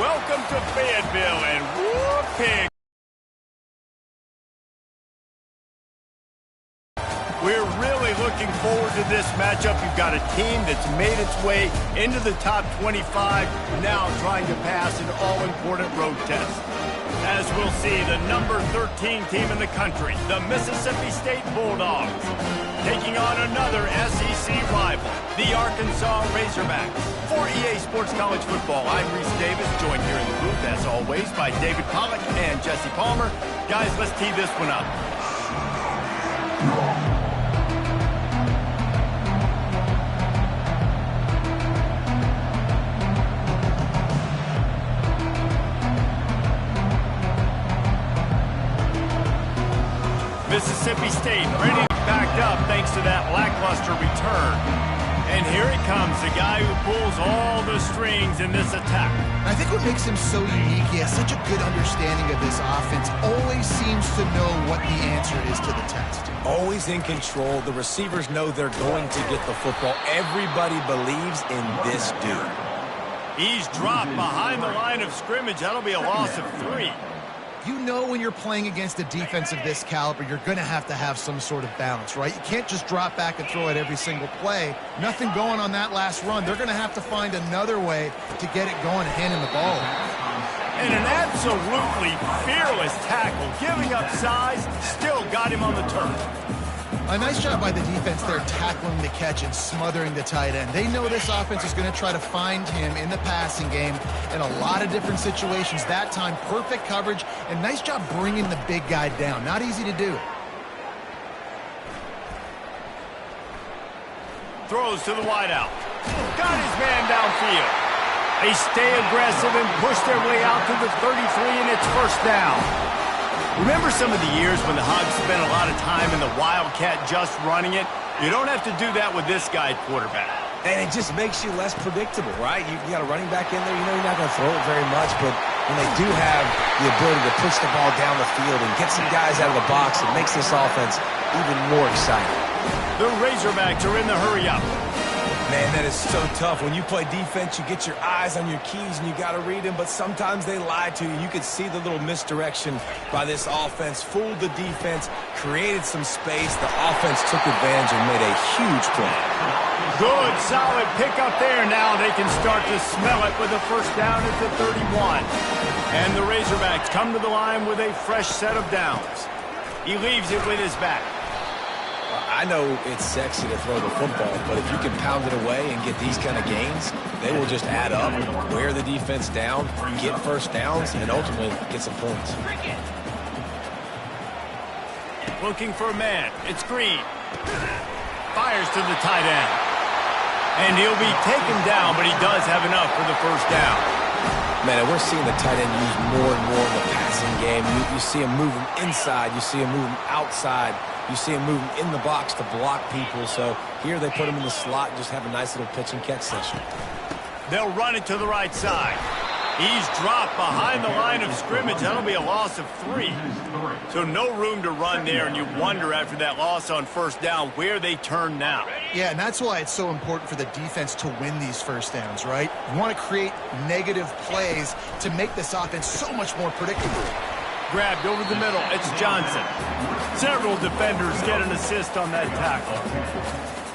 welcome to Fayetteville, and whoop-pig. We're really looking forward to this matchup. You've got a team that's made its way into the top 25, now trying to pass an all-important road test. As we'll see, the number 13 team in the country, the Mississippi State Bulldogs, taking on another SEC rival, the Arkansas Razorbacks. For EA Sports College Football, I'm Reese Davis, joined here in the booth, as always, by David Pollack and Jesse Palmer. Guys, let's tee this one up. Mississippi State ready backed up thanks to that lackluster return. And here he comes, the guy who pulls all the strings in this attack. I think what makes him so unique, he has such a good understanding of this offense, always seems to know what the answer is to the test. Always in control. The receivers know they're going to get the football. Everybody believes in this dude. He's dropped behind the line of scrimmage. That'll be a loss of 3. You know when you're playing against a defense of this caliber, you're going to have some sort of balance, right? You can't just drop back and throw it every single play. Nothing going on that last run. They're going to have to find another way to get it going and hand him the ball. And an absolutely fearless tackle, giving up size, still got him on the turf. A nice job by the defense there, tackling the catch and smothering the tight end. They know this offense is going to try to find him in the passing game in a lot of different situations. That time, perfect coverage, and nice job bringing the big guy down. Not easy to do. Throws to the wideout. Got his man downfield. They stay aggressive and push their way out to the 33, and it's first down. Remember some of the years when the Hogs spent a lot of time in the Wildcat just running it? You don't have to do that with this guy at quarterback. And it just makes you less predictable, right? You got a running back in there. You know you're not going to throw it very much, but when they do have the ability to push the ball down the field and get some guys out of the box, it makes this offense even more exciting. The Razorbacks are in the hurry-up. Man, that is so tough. When you play defense, you get your eyes on your keys and you got to read them, but sometimes they lie to you. You could see the little misdirection by this offense, fooled the defense, created some space. The offense took advantage and made a huge play. Good, solid pickup there. Now they can start to smell it with a first down at the 31. And the Razorbacks come to the line with a fresh set of downs. He leaves it with his back. I know it's sexy to throw the football, but if you can pound it away and get these kind of gains, they will just add up, wear the defense down, get first downs, and ultimately get some points. Looking for a man. It's Green. Fires to the tight end. And he'll be taken down, but he does have enough for the first down. Man, we're seeing the tight end used more and more in the passing game. You see him moving inside. You see him moving outside. You see him moving in the box to block people. So here they put him in the slot and just have a nice little pitch and catch session. They'll run it to the right side. He's dropped behind the line of scrimmage. That'll be a loss of 3. So no room to run there, and you wonder after that loss on first down where they turn now. Yeah, and that's why it's so important for the defense to win these first downs, right? You want to create negative plays to make this offense so much more predictable. Grabbed over the middle. It's Johnson. Several defenders get an assist on that tackle.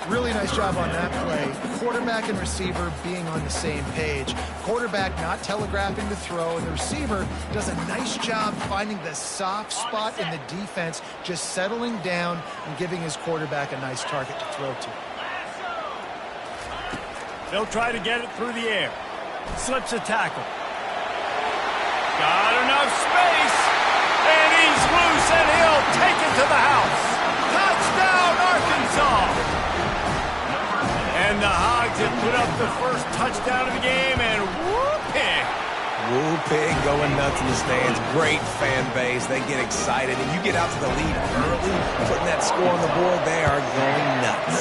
Really nice job on that play. Quarterback and receiver being on the same page. Quarterback not telegraphing the throw, and the receiver does a nice job finding the soft spot in the defense, just settling down and giving his quarterback a nice target to throw to. They'll try to get it through the air. Slips a tackle. Got enough space. And he's loose, and he'll take it to the house. Touchdown, Arkansas! And the Hogs have put up the first touchdown of the game, and whoop-pig. Whoop-pig going nuts in the stands. Great fan base. They get excited, and you get out to the lead early, putting that score on the board, they are going nuts.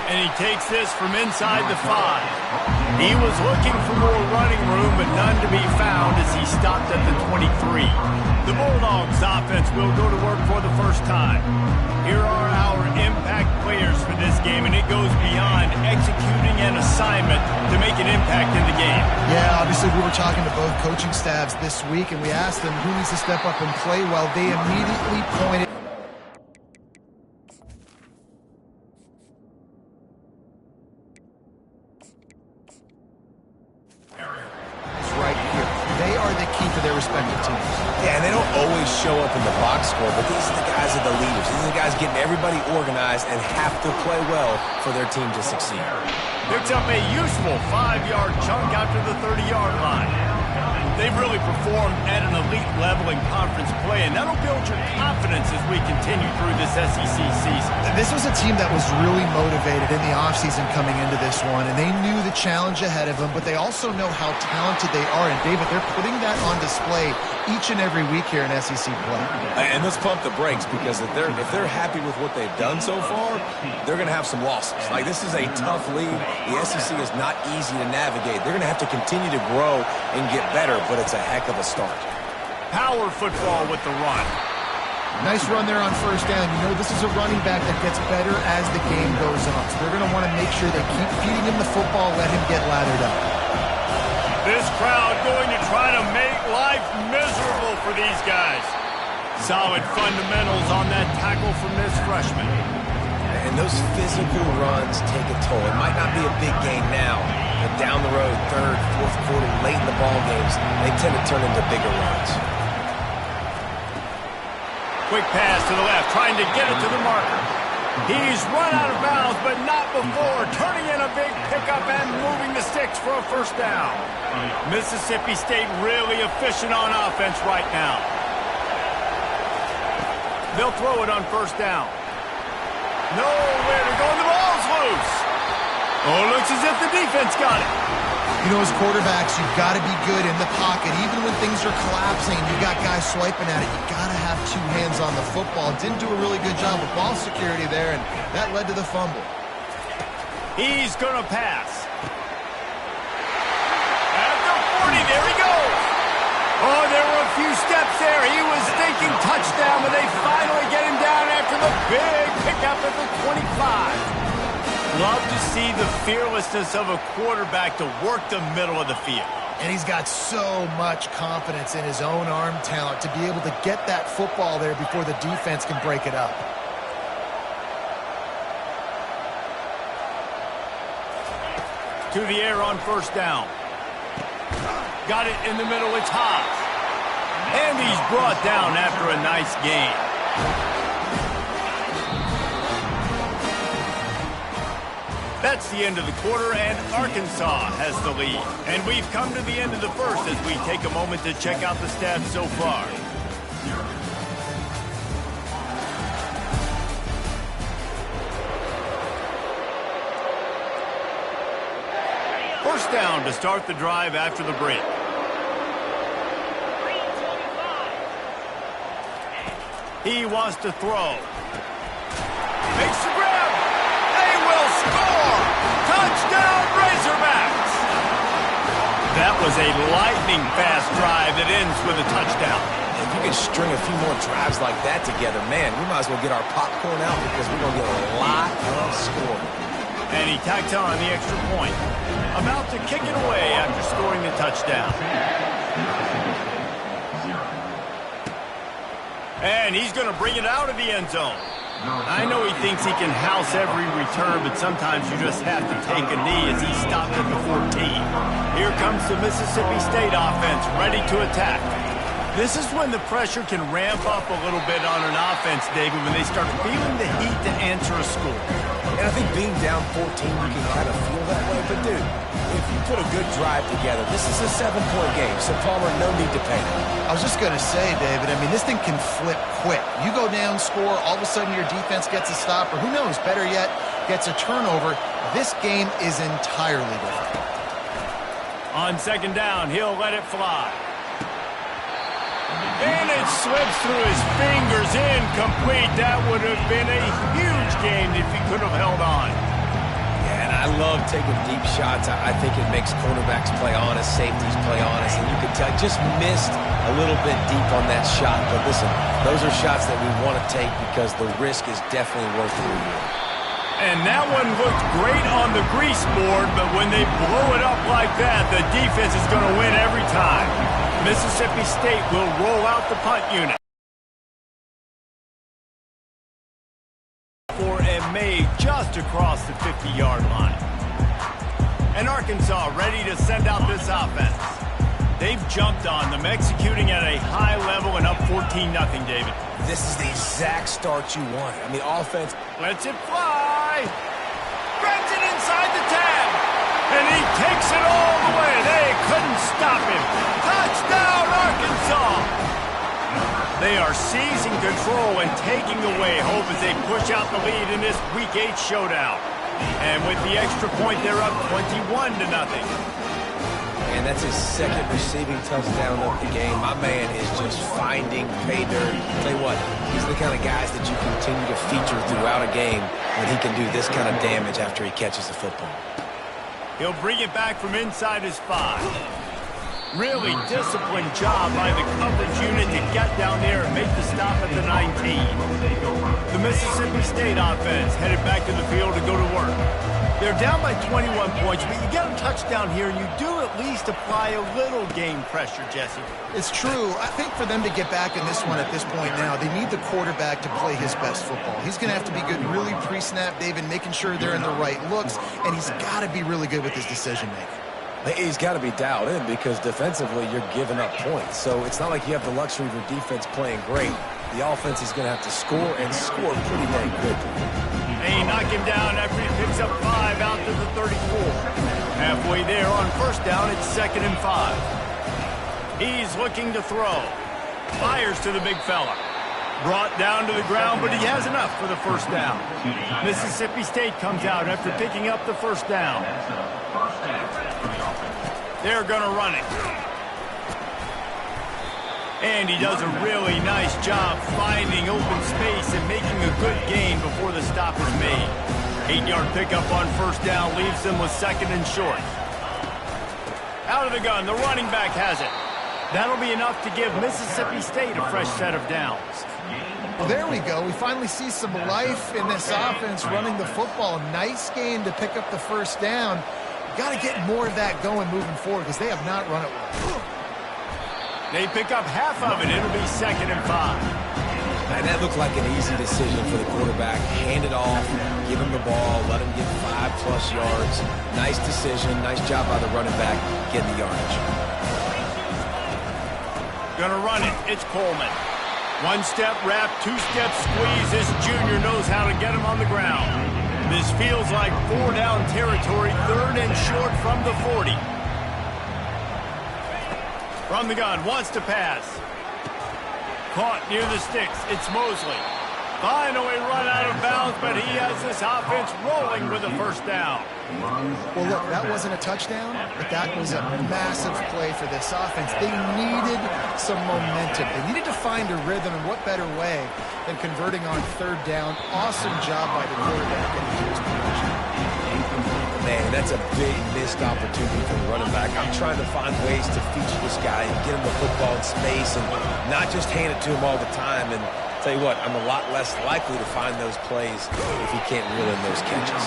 And he he takes this from inside the 5. He was looking for more running room, but none to be found as he stopped at the 23. The Bulldogs offense will go to work for the first time. Here are our impact players for this game, and it goes beyond executing an assignment to make an impact in the game. Yeah, obviously we were talking to both coaching staffs this week, and we asked them who needs to step up and play well. They immediately pointed right here. They are the key to their respective teams. Yeah, and they don't always show up in the box score, but these are the guys that are the leaders. These are the guys getting everybody organized and have to play well for their team to succeed. Picks up a useful 5-yard chunk out to the 30-yard line. They've really performed at an elite level in conference play, and that'll build your confidence as we continue through this SEC season. This was a team that was really motivated in the offseason coming into this one, and they knew the challenge ahead of them, but they also know how talented they are. And, David, they're putting that on display each and every week here in SEC play. And let's pump the brakes, because if they're happy with what they've done so far, they're going to have some losses. Like, this is a tough league. The SEC is not easy to navigate. They're going to have to continue to grow and get better, but it's a heck of a start. Power football with the run. Nice run there on first down. You know, this is a running back that gets better as the game goes on. So they're going to want to make sure they keep feeding him the football, let him get lathered up. This crowd going to try to make life miserable for these guys. Solid fundamentals on that tackle from this freshman. And those physical runs take a toll. It might not be a big gain now, but down the road, third, fourth quarter, late in the ball games, they tend to turn into bigger runs. Quick pass to the left, trying to get it to the marker. He's run out of bounds, but not before turning in a big pickup and moving the sticks for a first down. Mississippi State really efficient on offense right now. They'll throw it on first down. Nowhere to go, and the ball's loose. Oh, it looks as if the defense got it. You know, as quarterbacks, you've got to be good in the pocket. Even when things are collapsing, you got guys swiping at it, you got to have two hands on the football. Didn't do a really good job with ball security there, and that led to the fumble. He's going to pass. At the 40, there he goes. Oh, there were a few steps there. He was thinking touchdown, but they finally get him down after the big pickup at the 25. Love to see the fearlessness of a quarterback to work the middle of the field. And he's got so much confidence in his own arm talent to be able to get that football there before the defense can break it up. To the air on first down. Got it in the middle, it's Haas. And he's brought down after a nice gain. That's the end of the quarter, and Arkansas has the lead. And we've come to the end of the first as we take a moment to check out the stats so far. First down to start the drive after the break. He wants to throw. Makes the grab. They will score. Touchdown, Razorbacks. That was a lightning-fast drive that ends with a touchdown. If you can string a few more drives like that together, man, we might as well get our popcorn out because we're going to get a lot of scoring. And he tacks on the extra point. About to kick it away after scoring the touchdown. And he's going to bring it out of the end zone. I know he thinks he can house every return, but sometimes you just have to take a knee as he stopped at the 14. Here comes the Mississippi State offense, ready to attack. This is when the pressure can ramp up a little bit on an offense, David, when they start feeling the heat to answer a score. And I think being down 14, you can kind of feel that way. But, dude, if you put a good drive together, this is a 7-point game. So, Palmer, no need to panic. I was just going to say, David, I mean, this thing can flip quick. You go down, score, all of a sudden your defense gets a stop, or who knows, better yet, gets a turnover. This game is entirely different. On second down, he'll let it fly. And it slips through his fingers, incomplete. That would have been a huge gain if he could have held on. I love taking deep shots. I think it makes cornerbacks play honest, safeties play honest, and you can tell just missed a little bit deep on that shot. But listen, those are shots that we want to take because the risk is definitely worth the reward. And that one looked great on the grease board, but when they blow it up like that, the defense is going to win every time. Mississippi State will roll out the punt unit. And made just across the 50-yard line. And Arkansas ready to send out this offense. They've jumped on them, executing at a high level and up 14-0, David. This is the exact start you want. I mean, offense Lets it fly. Grabs it inside the 10. And he takes it all the way. They couldn't stop him. Touchdown, Arkansas. They are seizing control and taking away hope as they push out the lead in this Week 8 showdown. And with the extra point, they're up 21-0. And that's his second receiving touchdown of the game. My man is just finding pay dirt. Tell you what, he's the kind of guys that you continue to feature throughout a game when he can do this kind of damage after he catches the football. He'll bring it back from inside his 5. Really disciplined job by the coverage unit to get down there and make the stop at the 19. The Mississippi State offense headed back to the field to go to work. They're down by 21 points, but you get a touchdown here, and you do at least apply a little game pressure, Jesse. It's true. I think for them to get back in this one at this point now, they need the quarterback to play his best football. He's going to have to be good really pre-snap, David, making sure they're in the right looks, and he's got to be really good with his decision-making. He's got to be dialed in because defensively you're giving up points. So it's not like you have the luxury of your defense playing great. The offense is going to have to score and score pretty dang quickly. They knock him down after he picks up 5 out to the 34. Halfway there on first down, it's 2nd and 5. He's looking to throw. Fires to the big fella. Brought down to the ground, but he has enough for the first down. Mississippi State comes out after picking up the first down. They're going to run it. And he does a really nice job finding open space and making a good gain before the stop is made. 8-yard pickup on first down leaves them with 2nd and short. Out of the gun, the running back has it. That'll be enough to give Mississippi State a fresh set of downs. Well, there we go. We finally see some life in this offense running the football. Nice game to pick up the first down. Got to get more of that going moving forward because they have not run it well. They pick up half of it. It'll be 2nd and 5. And that looked like an easy decision for the quarterback. Hand it off, give him the ball, let him get 5+ yards. Nice decision. Nice job by the running back getting the yardage. Gonna run it. It's Coleman. 1-step wrap, 2-step squeeze. This junior knows how to get him on the ground. This feels like 4-down territory, 3rd and short from the 40. From the gun, wants to pass. Caught near the sticks, it's Mosley. Finally run out of bounds, but he has this offense rolling with a first down. Well, look, that wasn't a touchdown, but that was a massive play for this offense. They needed some momentum. They needed to find a rhythm, and what better way than converting on 3rd down. Awesome job by the quarterback getting to his position. Man, that's a big missed opportunity for the running back. I'm trying to find ways to feature this guy and get him the football in space and not just hand it to him all the time. And tell you what, I'm a lot less likely to find those plays if he can't reel in those catches.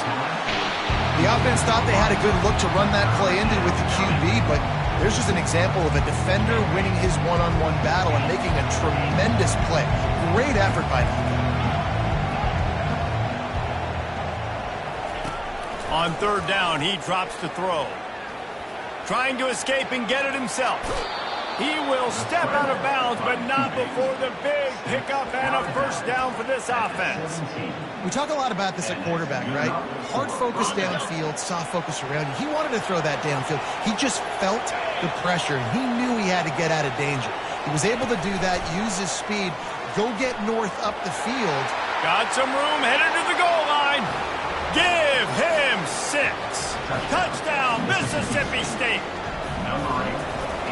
The offense thought they had a good look to run that play into with the QB, but there's just an example of a defender winning his one-on-one battle and making a tremendous play. Great effort by them. On 3rd down, he drops to throw. Trying to escape and get it himself. He will step out of bounds, but not before the big pickup and a first down for this offense. We talk a lot about this at quarterback, right? Hard focus downfield, soft focus around you. He wanted to throw that downfield. He just felt the pressure. He knew he had to get out of danger. He was able to do that, use his speed, go get north up the field. Got some room, headed to the goal line. Give him 6. Touchdown, Mississippi State.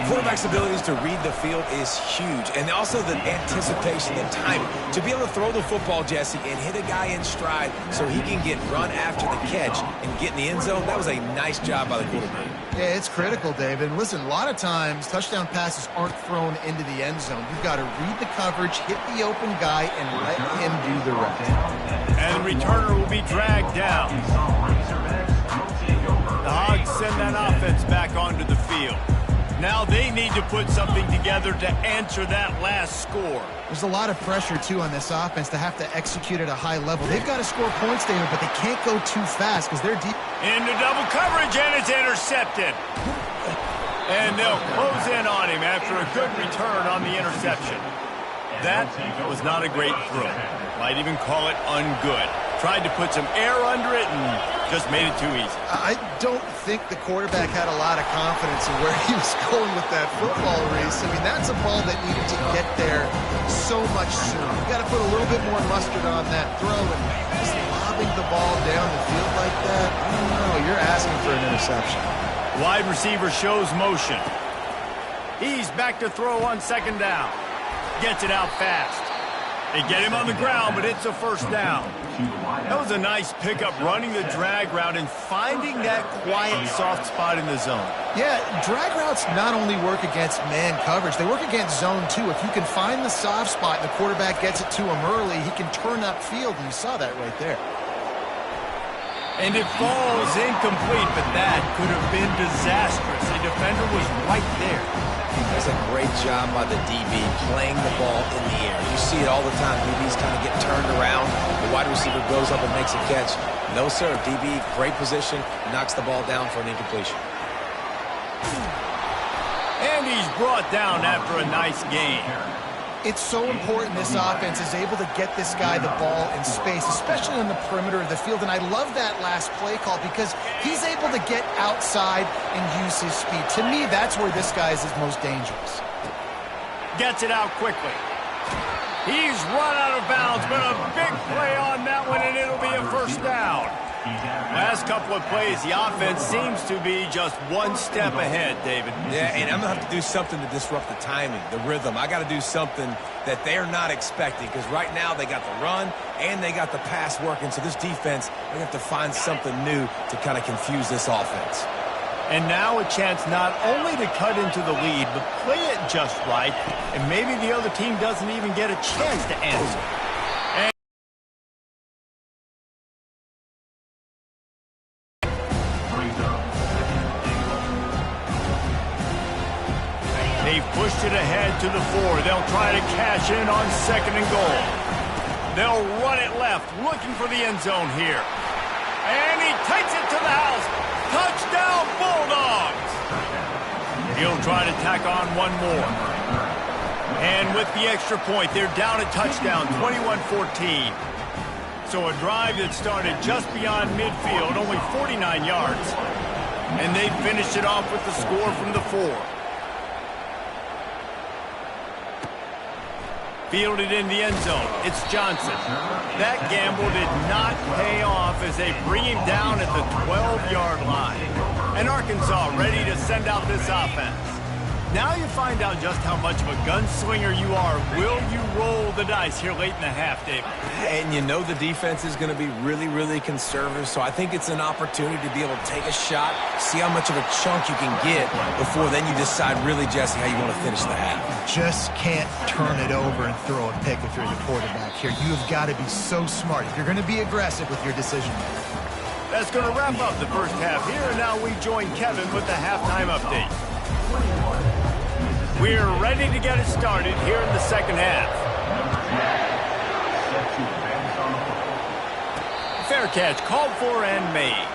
Quarterback's abilities to read the field is huge, and also the anticipation, the timing. To be able to throw the football, Jesse, and hit a guy in stride so he can get run after the catch and get in the end zone, that was a nice job by the quarterback. Yeah, it's critical, David. And listen, a lot of times touchdown passes aren't thrown into the end zone. You've got to read the coverage, hit the open guy, and let him do the rest. And the returner will be dragged down. The Hogs send that offense back onto the field. Now they need to put something together to answer that last score. There's a lot of pressure, too, on this offense to have to execute at a high level. They've got to score points, David, but they can't go too fast because they're deep. Into double coverage, and it's intercepted. And they'll close in on him after a good return on the interception. That was not a great throw. Might even call it ungood. Tried to put some air under it and just made it too easy. I don't think the quarterback had a lot of confidence in where he was going with that football race. I mean, that's a ball that needed to get there so much sooner. You got to put a little bit more mustard on that throw, and just lobbing the ball down the field like that, I don't know. You're asking for an interception. Wide receiver shows motion. He's back to throw on second down. Gets it out fast. They get him on the ground, but it's a first down. That was a nice pickup, running the drag route and finding that quiet, soft spot in the zone. Yeah, drag routes not only work against man coverage, they work against zone too. If you can find the soft spot and the quarterback gets it to him early, he can turn upfield, and you saw that right there. And it falls incomplete, but that could have been disastrous. The defender was right there. That's a great job by the DB playing the ball in the air. You see it all the time. DBs kind of get turned around. The wide receiver goes up and makes a catch. No, sir. DB, great position, knocks the ball down for an incompletion. And he's brought down after a nice gain. It's so important this offense is able to get this guy the ball in space, especially on the perimeter of the field. And I love that last play call because he's able to get outside and use his speed. To me, that's where this guy is his most dangerous. Gets it out quickly. He's run out of bounds, but a big play on that one, and it'll be a first down. Last couple of plays, the offense seems to be just one step ahead, David. Yeah, and I'm going to have to do something to disrupt the timing, the rhythm. I got to do something that they're not expecting because right now they got the run and they got the pass working. So this defense, they have to find something new to kind of confuse this offense. And now a chance not only to cut into the lead, but play it just right, and maybe the other team doesn't even get a chance to answer. They've pushed it ahead to the 4. They'll try to cash in on second and goal. They'll run it left, looking for the end zone here. And he takes it to the house. Touchdown, Bulldogs! He'll try to tack on one more. And with the extra point, they're down a touchdown, 21-14. So a drive that started just beyond midfield, only 49 yards. And they finished it off with the score from the 4. Fielded in the end zone. It's Johnson. That gamble did not pay off as they bring him down at the 12-yard line. And Arkansas ready to send out this offense. Now you find out just how much of a gunslinger you are. Will you roll the dice here late in the half, David? And you know the defense is going to be really, really conservative, so I think it's an opportunity to be able to take a shot, see how much of a chunk you can get before then you decide really, Jesse, how you want to finish the half. Just can't turn it over and throw a pick if you're the quarterback here. You have got to be so smart if you're going to be aggressive with your decision making. That's going to wrap up the first half here, and now we join Kevin with the halftime update. We're ready to get it started here in the second half. Fair catch called for and made.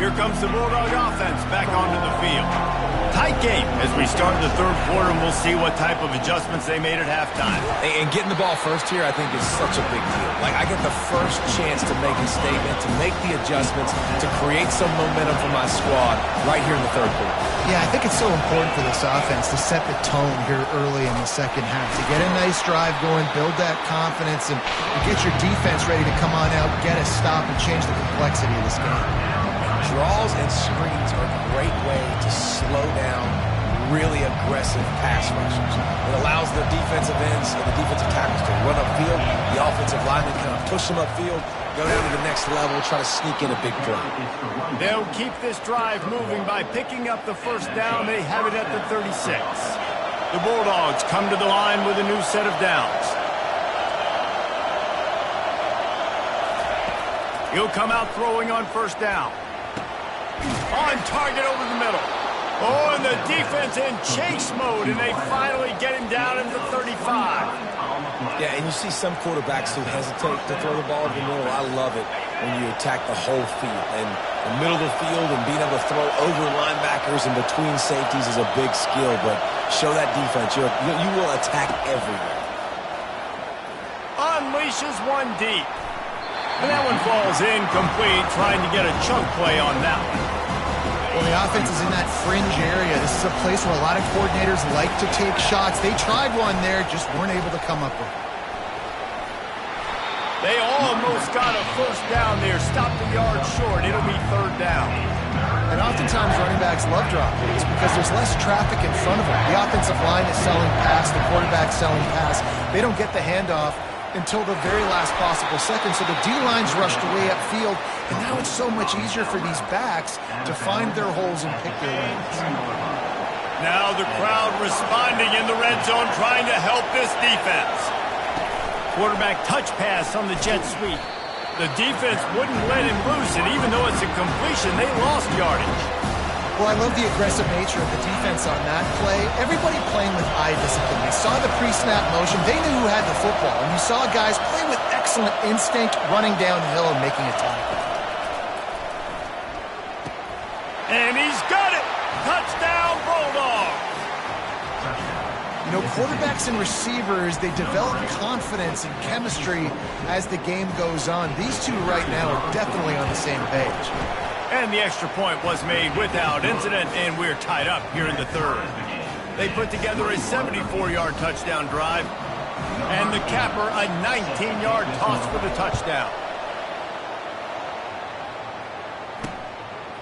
Here comes the Bulldog offense back onto the field. Tight game as we start the third quarter, and we'll see what type of adjustments they made at halftime. And getting the ball first here, I think, is such a big deal. Like, I get the first chance to make a statement, to make the adjustments, to create some momentum for my squad right here in the third quarter. Yeah, I think it's so important for this offense to set the tone here early in the second half, to get a nice drive going, build that confidence, and get your defense ready to come on out, get a stop, and change the complexity of this game. Draws and screens are a great way to slow down really aggressive pass rushers. It allows the defensive ends and the defensive tackles to run upfield. The offensive linemen kind of push them upfield, go down to the next level, try to sneak in a big play. They'll keep this drive moving by picking up the first down. They have it at the 36. The Bulldogs come to the line with a new set of downs. He'll come out throwing on first down. On target over the middle. Oh, and the defense in chase mode, and they finally get him down at the 35. Yeah, and you see some quarterbacks who hesitate to throw the ball in the middle. I love it when you attack the whole field. And the middle of the field and being able to throw over linebackers and between safeties is a big skill, but show that defense. You will attack everywhere. Unleashes one deep. And that one falls incomplete, trying to get a chunk play on that one. Well, the offense is in that fringe area. This is a place where a lot of coordinators like to take shots. They tried one there, just weren't able to come up with it. They almost got a first down there, stopped a yard short. It'll be third down. And oftentimes running backs love drop plays because there's less traffic in front of them. The offensive line is selling pass, the quarterback's selling pass. They don't get the handoff until the very last possible second, so the D-line's rushed away upfield, and now it's so much easier for these backs to find their holes and pick their lanes. Now the crowd responding in the red zone, trying to help this defense. Quarterback touch pass on the jet sweep. The defense wouldn't let him loose, and even though it's a completion, they lost yardage. Well, I love the aggressive nature of the defense on that play. Everybody playing with eye discipline. They saw the pre-snap motion. They knew who had the football. And you saw guys play with excellent instinct, running downhill and making a tackle. And he's got it! Touchdown, Bulldogs! You know, quarterbacks and receivers, they develop confidence and chemistry as the game goes on. These two right now are definitely on the same page. And the extra point was made without incident, and we're tied up here in the third. They put together a 74-yard touchdown drive, and the capper a 19-yard toss for the touchdown.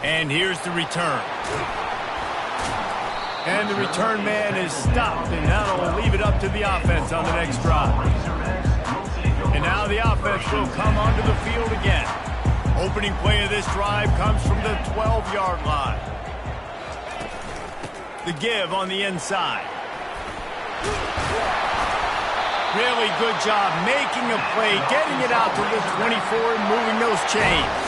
And here's the return. And the return man is stopped, and that'll leave it up to the offense on the next drive. And now the offense will come onto the field again. Opening play of this drive comes from the 12-yard line. The give on the inside. Really good job making a play, getting it out to the 24 and moving those chains.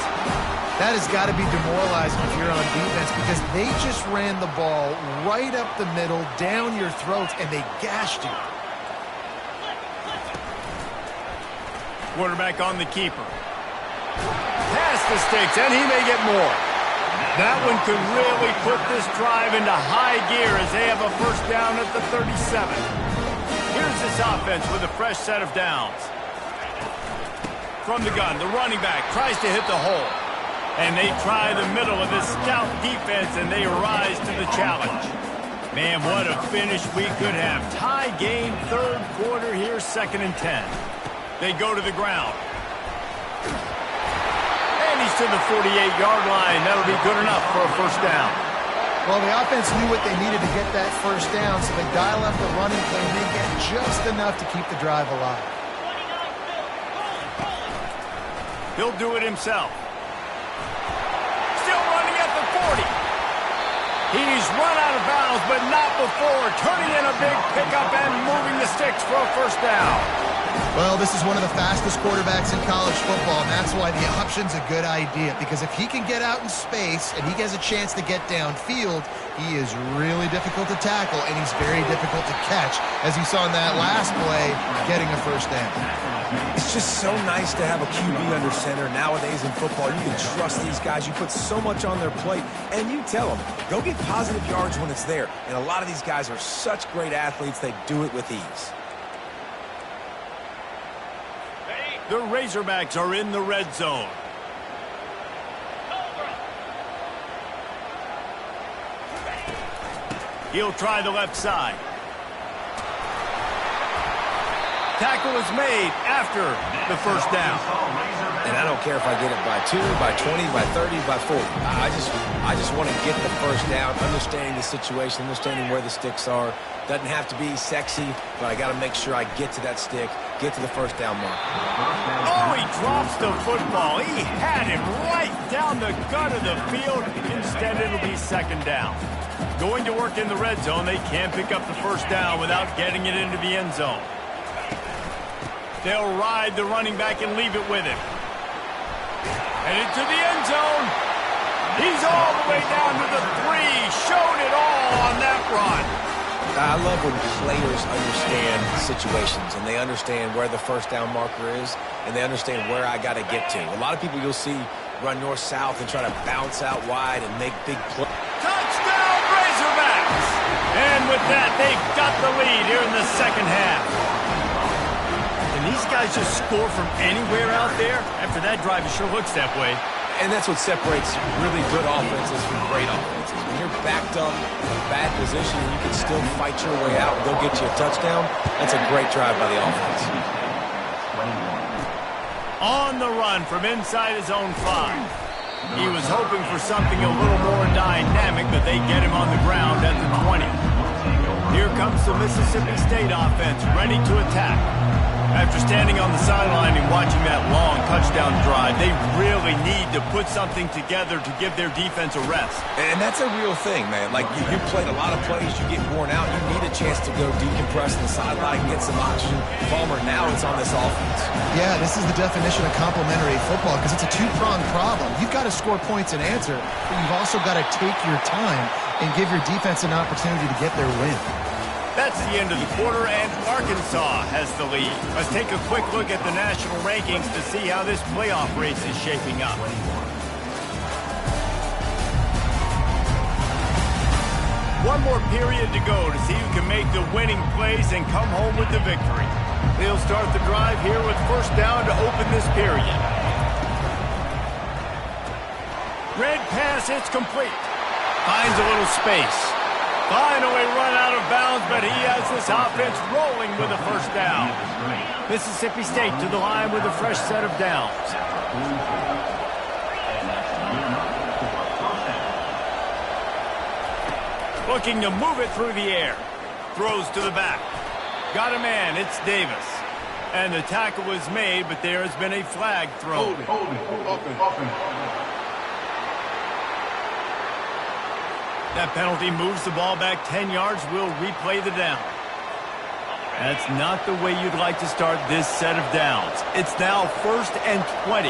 That has got to be demoralizing if you're on defense because they just ran the ball right up the middle, down your throats, and they gashed you. Quarterback on the keeper. Pass the sticks, and he may get more. That one could really put this drive into high gear as they have a first down at the 37. Here's this offense with a fresh set of downs. From the gun, the running back tries to hit the hole. And they try the middle of this stout defense, and they rise to the challenge. Man, what a finish we could have. Tie game, third quarter here, 2nd and 10. They go to the ground. And he's to the 48-yard line. That'll be good enough for a first down. Well, the offense knew what they needed to get that first down, so they dial up the running play, and they get just enough to keep the drive alive. He'll do it himself. Still running at the 40. He's run out of bounds, but not before. Turning in a big pickup and moving the sticks for a first down. Well, this is one of the fastest quarterbacks in college football, and that's why the option's a good idea. Because if he can get out in space and he has a chance to get downfield, he is really difficult to tackle, and he's very difficult to catch, as you saw in that last play, getting a first down. It's just so nice to have a QB under center nowadays in football. You can trust these guys. You put so much on their plate, and you tell them, go get positive yards when it's there. And a lot of these guys are such great athletes, they do it with ease. The Razorbacks are in the red zone. He'll try the left side. Tackle is made after the first down. And I don't care if I get it by 2, by 20, by 30, by 40. I just want to get the first down, understanding the situation, understanding where the sticks are. Doesn't have to be sexy, but I got to make sure I get to that stick, get to the first down mark. Oh, he drops the football. He had him right down the gut of the field. Instead, it'll be second down. Going to work in the red zone, they can't pick up the first down without getting it into the end zone. They'll ride the running back and leave it with him. Headed to the end zone. He's all the way down to the 3. Showed it all on that run. I love when players understand situations and they understand where the first down marker is and they understand where I got to get to. A lot of people you'll see run north-south and try to bounce out wide and make big plays. Touchdown, Razorbacks! And with that, they've got the lead here in the second half. And these guys just score from anywhere out there? After that drive, it sure looks that way. And that's what separates really good offenses from great offenses. When you're backed up in a bad position and you can still fight your way out and go get you a touchdown, that's a great drive by the offense. On the run from inside his own 5. He was hoping for something a little more dynamic, but they get him on the ground at the 20. Here comes the Mississippi State offense, ready to attack. After standing on the sideline and watching that long touchdown drive, they really need to put something together to give their defense a rest. And that's a real thing, man. Like, you played a lot of plays, you get worn out, you need a chance to go decompress on the sideline, get some oxygen. Palmer, now it's on this offense. Yeah, this is the definition of complementary football because it's a two-pronged problem. You've got to score points and answer, but you've also got to take your time and give your defense an opportunity to get their win. That's the end of the quarter, and Arkansas has the lead. Let's take a quick look at the national rankings to see how this playoff race is shaping up. One more period to go to see who can make the winning plays and come home with the victory. They'll start the drive here with first down to open this period. Red pass, it's complete. Finds a little space. Finally run out of bounds, but he has this offense rolling with a first down. Mississippi State to the line with a fresh set of downs. Looking to move it through the air. Throws to the back. Got a man, it's Davis. And the tackle was made, but there has been a flag thrown. That penalty moves the ball back 10 yards. We'll replay the down. That's not the way you'd like to start this set of downs. It's now 1st and 20.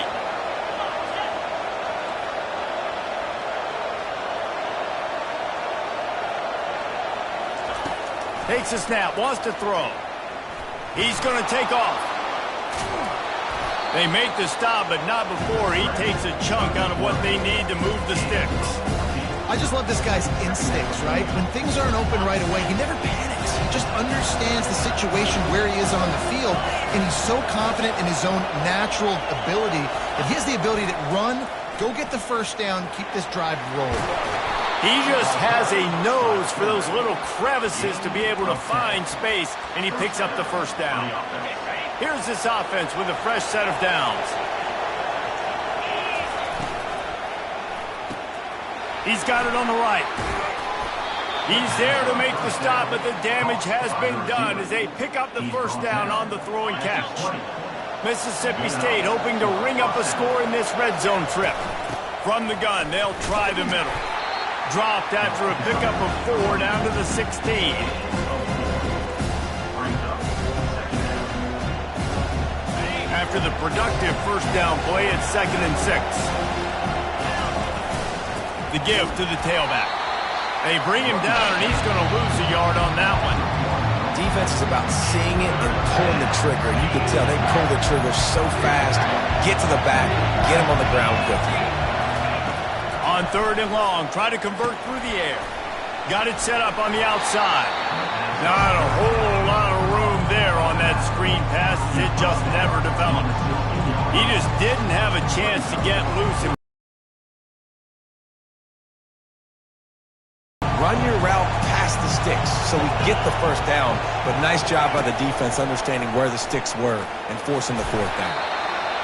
Takes a snap, wants to throw. He's going to take off. They make the stop, but not before he takes a chunk out of what they need to move the sticks. I just love this guy's instincts, right? When things aren't open right away, he never panics. He just understands the situation where he is on the field, and he's so confident in his own natural ability that he has the ability to run, go get the first down, keep this drive rolling. He just has a nose for those little crevices to be able to find space, and he picks up the first down. Here's this offense with a fresh set of downs. He's got it on the right. He's there to make the stop, but the damage has been done as they pick up the first down on the throw and catch. Mississippi State hoping to ring up a score in this red zone trip. From the gun, they'll try the middle. Dropped after a pickup of 4 down to the 16. After the productive first down play, it's 2nd and 6. The give to the tailback. They bring him down, and he's going to lose a yard on that one. Defense is about seeing it and pulling the trigger. You can tell they pull the trigger so fast, get to the back, get him on the ground quickly. On 3rd and long, try to convert through the air. Got it set up on the outside. Not a whole lot of room there on that screen pass as it just never developed. He just didn't have a chance to get loose. Run your route past the sticks so we get the first down, but nice job by the defense understanding where the sticks were and forcing the 4th down.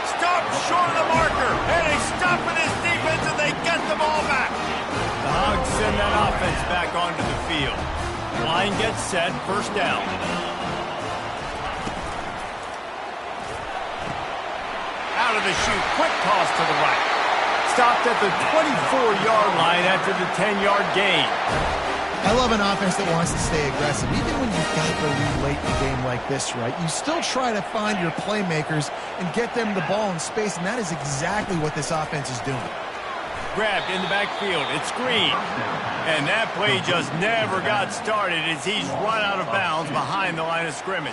Stop short of the marker, and they stop with his defense, and they get the ball back. The Hogs send that offense back onto the field. Line gets set, first down. Out of the chute, quick toss to the right. Stopped at the 24-yard line after the 10-yard gain. I love an offense that wants to stay aggressive. Even when you've got the lead late in a game like this, right, you still try to find your playmakers and get them the ball in space, and that is exactly what this offense is doing. Grabbed in the backfield. It's Green. And that play just never got started as he's run out of bounds behind the line of scrimmage.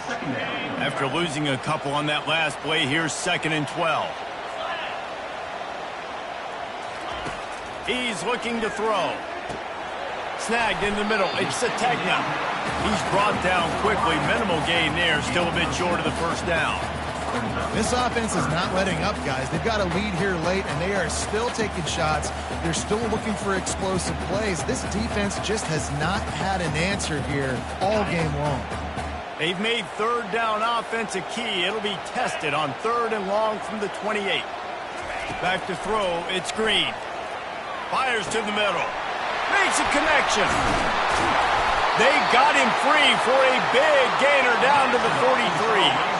After losing a couple on that last play, here's 2nd and 12. He's looking to throw. Snagged in the middle. It's Sategna. He's brought down quickly. Minimal gain there. Still a bit short of the first down. This offense is not letting up, guys. They've got a lead here late, and they are still taking shots. They're still looking for explosive plays. This defense just has not had an answer here all game long. They've made third down offense a key. It'll be tested on 3rd and long from the 28. Back to throw. It's Green. Fires to the middle. Makes a connection. They got him free for a big gainer down to the 43.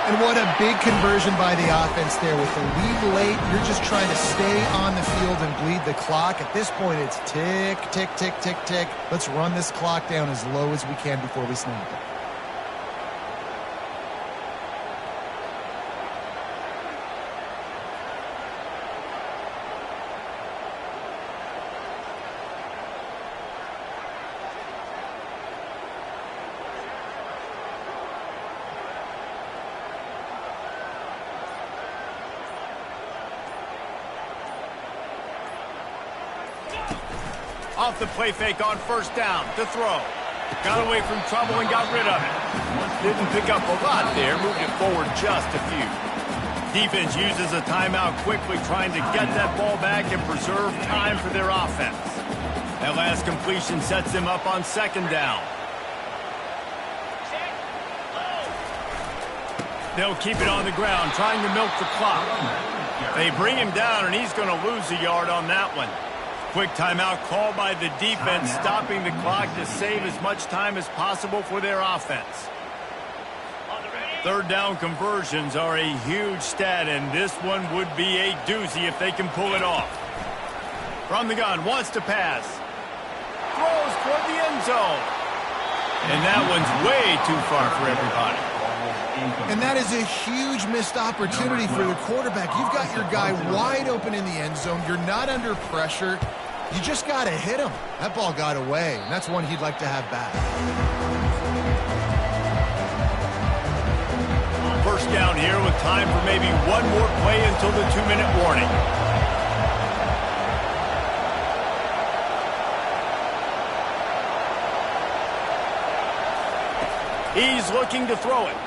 And what a big conversion by the offense there. With the lead late, you're just trying to stay on the field and bleed the clock. At this point, it's tick, tick, tick, tick, tick. Let's run this clock down as low as we can before we snap it. Off the play fake on first down to throw. Got away from trouble and got rid of it. Didn't pick up a lot there. Moved it forward just a few. Defense uses a timeout quickly, trying to get that ball back and preserve time for their offense. That last completion sets them up on 2nd down. They'll keep it on the ground, trying to milk the clock. They bring him down, and he's going to lose a yard on that one. Quick timeout called by the defense, stopping the clock to save as much time as possible for their offense. 3rd down conversions are a huge stat, and this one would be a doozy if they can pull it off. From the gun, wants to pass. Throws toward the end zone. And that one's way too far for everybody. And that is a huge missed opportunity for the quarterback. You've got your guy wide open in the end zone. You're not under pressure. You just got to hit him. That ball got away, and that's one he'd like to have back. First down here with time for maybe one more play until the 2-minute warning. He's looking to throw it.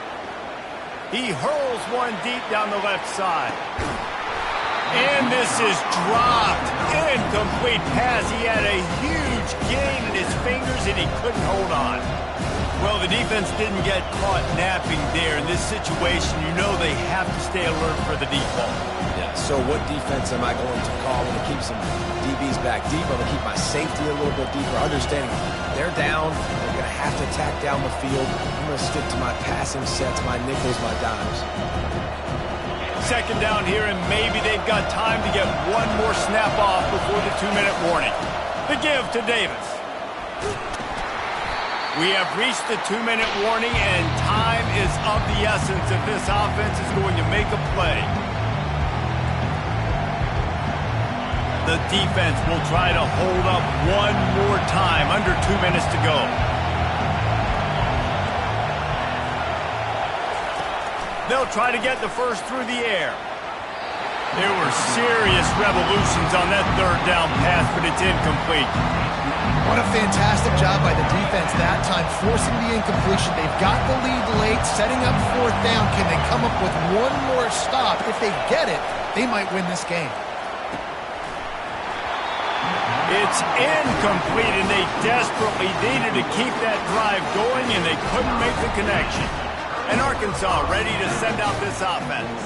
He hurls one deep down the left side. And this is dropped. Incomplete pass. He had a huge gain in his fingers, and he couldn't hold on. Well, the defense didn't get caught napping there. In this situation, you know they have to stay alert for the deep ball. Yeah, so what defense am I going to call? I'm going to keep some DBs back deep. I'm going to keep my safety a little bit deeper, understanding they're down. They're going to have to attack down the field. I'm going to stick to my passing sets, my nickels, my dimes. 2nd down here, and maybe they've got time to get one more snap off before the 2-minute warning. The give to Davis. We have reached the 2-minute warning, and time is of the essence if this offense is going to make a play. The defense will try to hold up one more time, under 2 minutes to go. They'll try to get the first through the air. There were serious revolutions on that 3rd down pass, but it's incomplete. What a fantastic job by the defense that time, forcing the incompletion. They've got the lead late, setting up 4th down. Can they come up with one more stop? If they get it, they might win this game. It's incomplete, and they desperately needed to keep that drive going, and they couldn't make the connection. And Arkansas ready to send out this offense.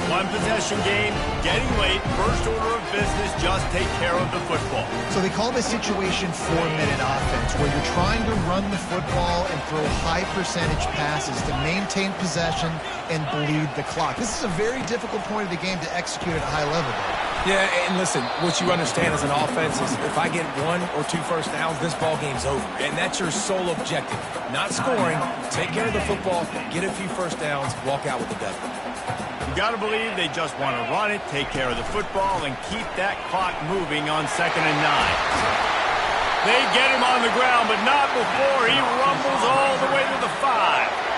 One possession game, getting late, first order of business, just take care of the football. So they call this situation 4-minute offense, where you're trying to run the football and throw high percentage passes to maintain possession and bleed the clock. This is a very difficult point of the game to execute at a high level, though. Yeah, and listen, what you understand as an offense is if I get 1 or 2 first downs, this ball game's over. And that's your sole objective. Not scoring, take care of the football, get a few first downs, walk out with the W. You got to believe they just want to run it, take care of the football, and keep that clock moving on 2nd and 9. They get him on the ground, but not before he rumbles all the way to the 5.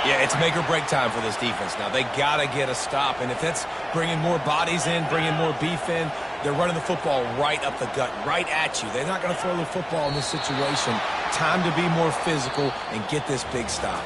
Yeah, it's make or break time for this defense now. They got to get a stop, and if that's bringing more bodies in, bringing more beef in, they're running the football right up the gut, right at you. They're not going to throw the football in this situation. Time to be more physical and get this big stop.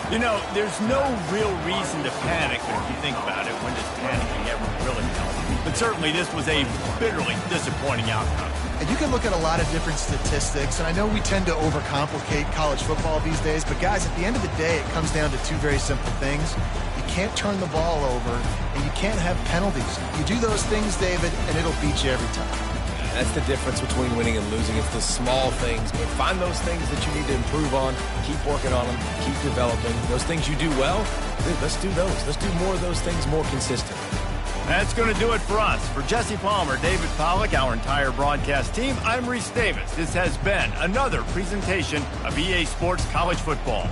You know, there's no real reason to panic, but if you think about it, when does panicking ever really help? But certainly this was a bitterly disappointing outcome. And you can look at a lot of different statistics, and I know we tend to overcomplicate college football these days, but guys, at the end of the day, it comes down to 2 very simple things. You can't turn the ball over, and you can't have penalties. You do those things, David, and it'll beat you every time. That's the difference between winning and losing. It's the small things, but find those things that you need to improve on, keep working on them, keep developing. Those things you do well, let's do those. Let's do more of those things more consistently. That's going to do it for us. For Jesse Palmer, David Pollack, our entire broadcast team, I'm Reese Davis. This has been another presentation of EA Sports College Football.